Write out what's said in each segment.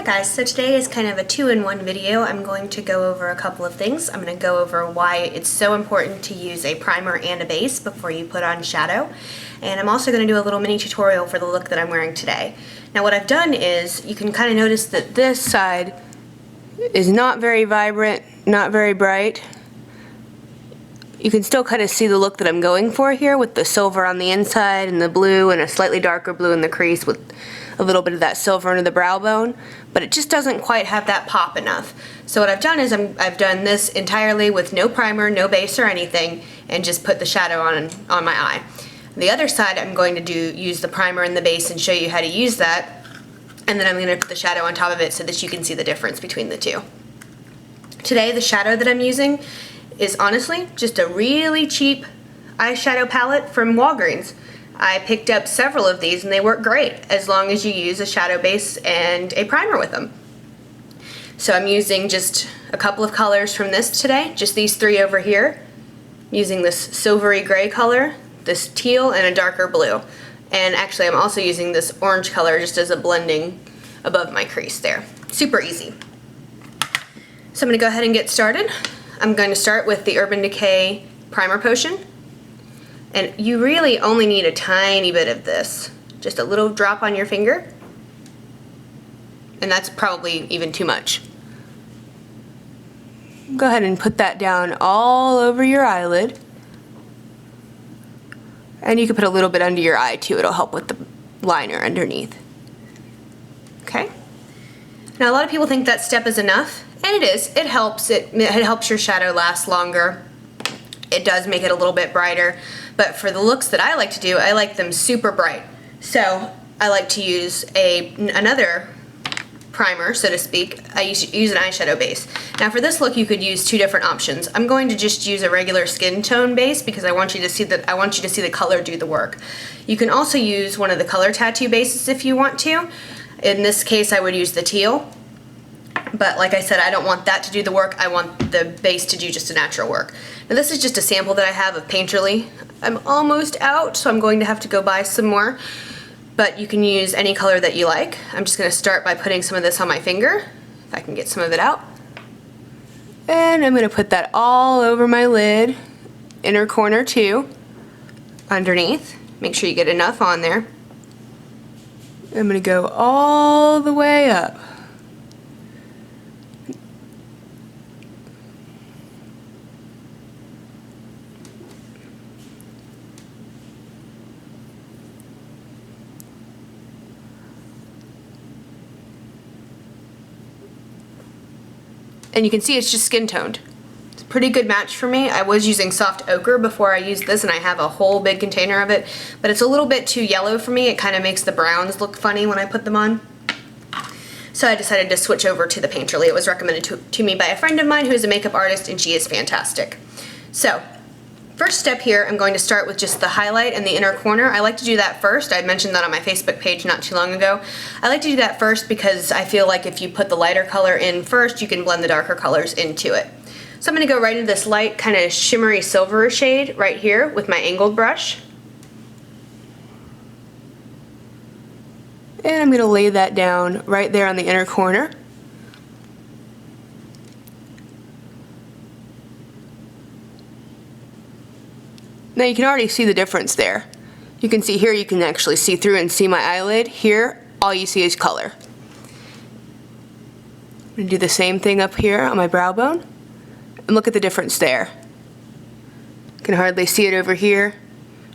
guys, so today is kind of a two-in-one video. I'm going to go over a couple of things. I'm going to go over why it's so important to use a primer and a base before you put on shadow. And I'm also going to do a little mini tutorial for the look that I'm wearing today. Now what I've done is, you can kind of notice that this side is not very vibrant, not very bright. You can still kind of see the look that I'm going for here with the silver on the inside and the blue and a slightly darker blue in the crease with a little bit of that silver under the brow bone, but it just doesn't quite have that pop enough. So what I've done is I've done this entirely with no primer, no base or anything, and just put the shadow on my eye. The other side I'm going to use the primer and the base and show you how to use that, and then I'm going to put the shadow on top of it so that you can see the difference between the two. Today the shadow that I'm using is honestly just a really cheap eyeshadow palette from Walgreens. I picked up several of these and they work great as long as you use a shadow base and a primer with them. So I'm using just a couple of colors from this today, just these three over here. I'm using this silvery gray color, this teal, and a darker blue. And actually I'm also using this orange color just as a blending above my crease there. Super easy. So I'm going to go ahead and get started. I'm going to start with the Urban Decay Primer Potion. And you really only need a tiny bit of this. Just a little drop on your finger. And that's probably even too much. Go ahead and put that down all over your eyelid. And you can put a little bit under your eye too. It'll help with the liner underneath. Okay? Now a lot of people think that step is enough. And it is. It helps. It helps your shadow last longer. It does make it a little bit brighter. But for the looks that I like to do, I like them super bright. So I like to use another primer, so to speak. I use an eyeshadow base. Now for this look, you could use two different options. I'm going to just use a regular skin tone base because I want you to see the color do the work. You can also use one of the color tattoo bases if you want to. In this case, I would use the teal. But like I said, I don't want that to do the work. I want the base to do just a natural work. Now this is just a sample that I have of Painterly. I'm almost out, so I'm going to have to go buy some more. But you can use any color that you like. I'm just going to start by putting some of this on my finger, if I can get some of it out. And I'm going to put that all over my lid, inner corner too, underneath. Make sure you get enough on there. I'm going to go all the way up. And you can see it's just skin toned. It's a pretty good match for me. I was using soft ochre before I used this and I have a whole big container of it, but it's a little bit too yellow for me. It kind of makes the browns look funny when I put them on. So I decided to switch over to the Painterly. It was recommended to me by a friend of mine who is a makeup artist and she is fantastic. So first step here, I'm going to start with just the highlight in the inner corner. I like to do that first. I mentioned that on my Facebook page not too long ago. I like to do that first because I feel like if you put the lighter color in first, you can blend the darker colors into it. So I'm going to go right into this light, kind of shimmery silver shade right here with my angled brush. And I'm going to lay that down right there on the inner corner. Now you can already see the difference there. You can see here, you can actually see through and see my eyelid. Here, all you see is color. I'm going to do the same thing up here on my brow bone. And look at the difference there. You can hardly see it over here.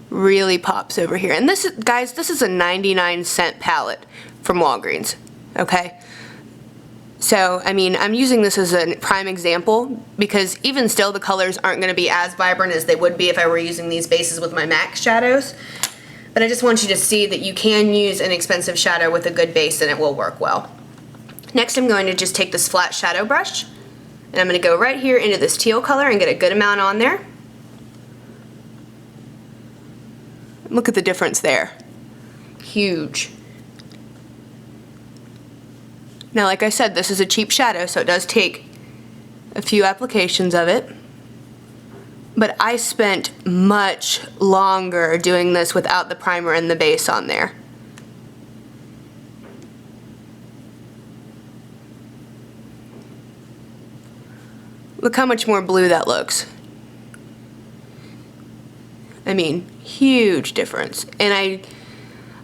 Really pops over here. And this is, guys, this is a 99-cent palette from Walgreens. Okay? So, I mean, I'm using this as a prime example because even still the colors aren't going to be as vibrant as they would be if I were using these bases with my MAC shadows. But I just want you to see that you can use an expensive shadow with a good base and it will work well. Next I'm going to just take this flat shadow brush and I'm going to go right here into this teal color and get a good amount on there. Look at the difference there. Huge. Now, like I said, this is a cheap shadow, so it does take a few applications of it. But I spent much longer doing this without the primer and the base on there. Look how much more blue that looks. I mean, huge difference. And I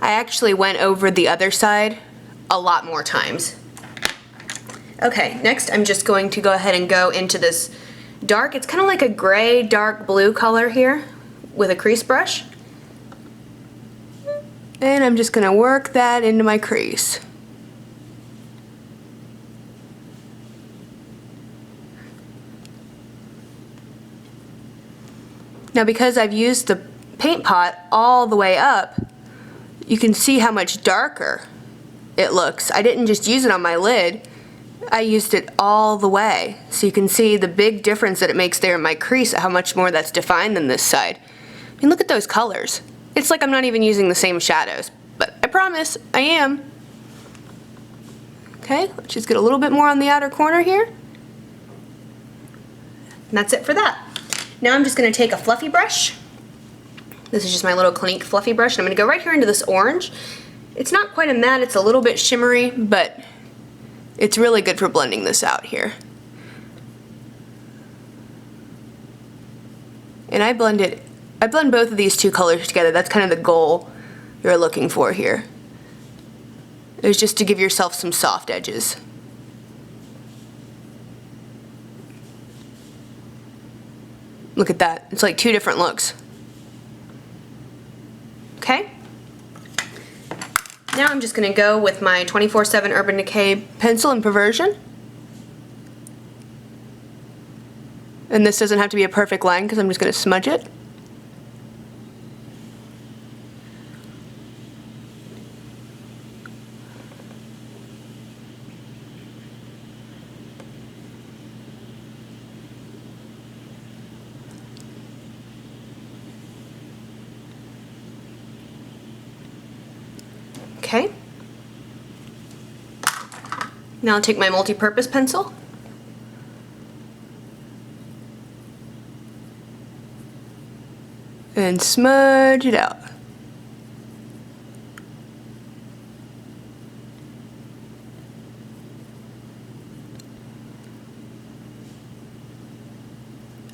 actually went over the other side a lot more times. Okay, next I'm just going to go ahead and go into this dark, it's kind of like a gray, dark blue color here with a crease brush. And I'm just going to work that into my crease. Now because I've used the paint pot all the way up, you can see how much darker it looks. I didn't just use it on my lid, I used it all the way. So you can see the big difference that it makes there in my crease, how much more that's defined than this side. I mean, look at those colors. It's like I'm not even using the same shadows, but I promise I am. Okay, let's just get a little bit more on the outer corner here. And that's it for that. Now I'm just going to take a fluffy brush. This is just my little Clinique fluffy brush, and I'm going to go right here into this orange. It's not quite a matte, it's a little bit shimmery, but it's really good for blending this out here. And I blend both of these two colors together. That's kind of the goal you're looking for here. It's just to give yourself some soft edges. Look at that. It's like two different looks. Okay? Now I'm just going to go with my 24/7 Urban Decay pencil in Perversion. And this doesn't have to be a perfect line because I'm just going to smudge it. Okay. Now I'll take my multi-purpose pencil and smudge it out.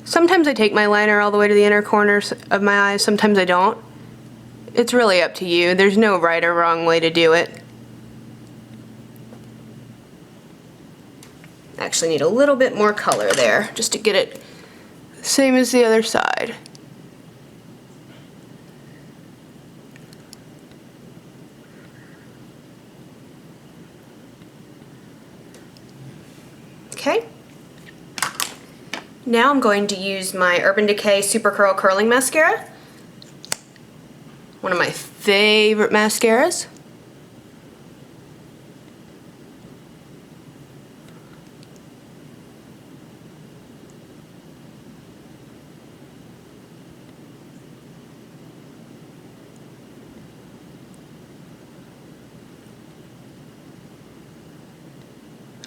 Sometimes I take my liner all the way to the inner corners of my eyes, sometimes I don't. It's really up to you. There's no right or wrong way to do it. Actually need a little bit more color there just to get it same as the other side. Okay. Now I'm going to use my Urban Decay Supercurl Curling Mascara. One of my favorite mascaras.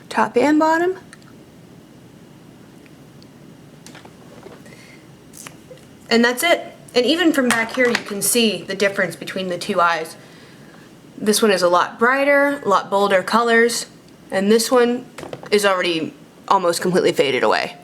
Top and bottom. And that's it. And even from back here you can see the difference between the two eyes. This one is a lot brighter, a lot bolder colors, and this one is already almost completely faded away.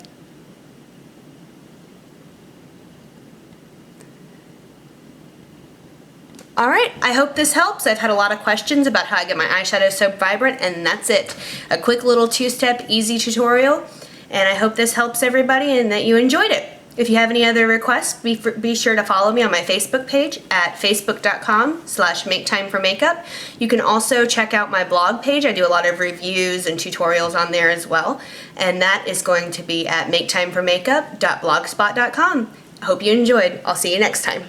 Alright, I hope this helps. I've had a lot of questions about how I get my eyeshadow so vibrant, and that's it. A quick little two-step easy tutorial, and I hope this helps everybody and that you enjoyed it. If you have any other requests, be sure to follow me on my Facebook page at facebook.com/maketimeformakeup. You can also check out my blog page. I do a lot of reviews and tutorials on there as well, and that is going to be at maketimeformakeup.blogspot.com. I hope you enjoyed. I'll see you next time.